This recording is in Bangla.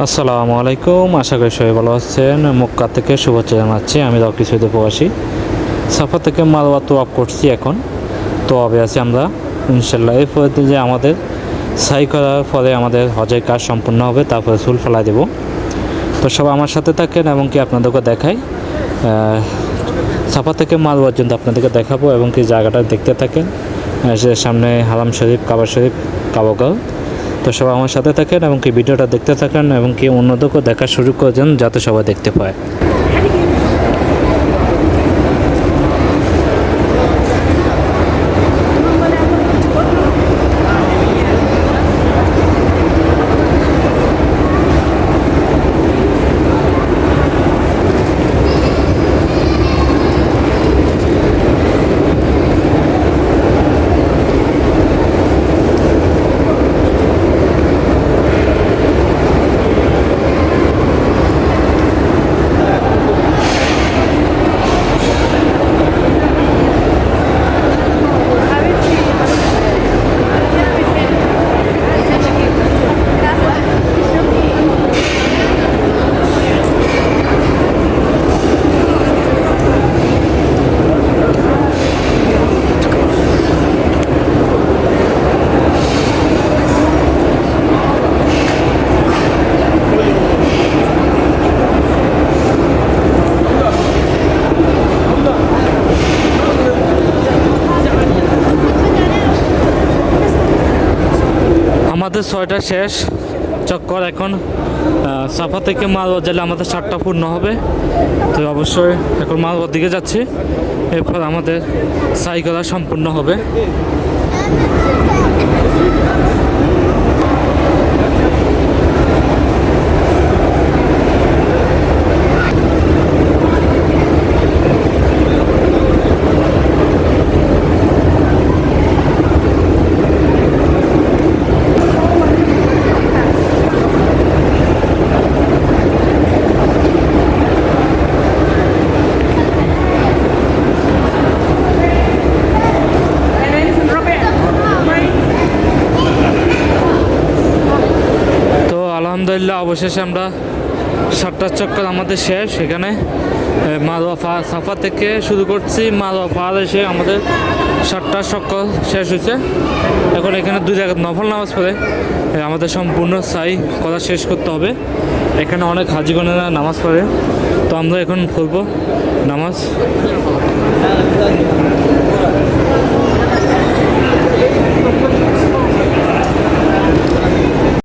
আসসালামু আলাইকুম, আশা করি সবাই ভালো আছেন। মক্কা থেকে শুভেচ্ছা জানাচ্ছি। আমি রকি সৈয়দ প্রবাসী। সাফা থেকে মারওয়া তোয়াফ করছি। এখন তোয়াবে আছি আমরা ইনশাল্লাহ। এরপরে যে আমাদের সাই করার পরে আমাদের হজের কাজ সম্পূর্ণ হবে, তারপরে চুল ফেলা দেব। তো সব আমার সাথে থাকেন এবং কি আপনাদেরকে দেখাই। সাফা থেকে মারওয়া পর্যন্ত আপনাদেরকে দেখাবো এবং কি জায়গাটা দেখতে থাকেন। সামনে হারাম শরীফ, কাবা শরীফ, কাবাগাঁও। তো সবাই আমার সাথে থাকেন এবং কি ভিডিওটা দেখতে থাকেন এবং কি অন্যদেরকেও দেখার সুযোগ করে দেন যাতে সবাই দেখতে পায়। আমাদের 6টা শেষ চক্কর। এখন সাফা থেকে মারওয়া গেলে আমাদের 7টা পূর্ণ হবে। তো অবশ্যই এখন মারওয়ার দিকে যাচ্ছি। এরপর আমাদের সাই করা সম্পূর্ণ হবে। আলহামদুলিল্লাহ অবশেষে আমরা 7টা চক্কর আমাদের শেষ। এখানে মারওয়া সাফা থেকে শুরু করছি, মারওয়া পাহাড় এসে আমাদের 7টা চক্কর শেষ হয়েছে। এখন এখানে 2 জায়গায় নফল নামাজ পড়ে আমাদের সম্পূর্ণ সাই করা শেষ করতে হবে। এখানে অনেক হাজিগণেরা নামাজ পড়ে, তো আমরা এখন পড়ব নামাজ।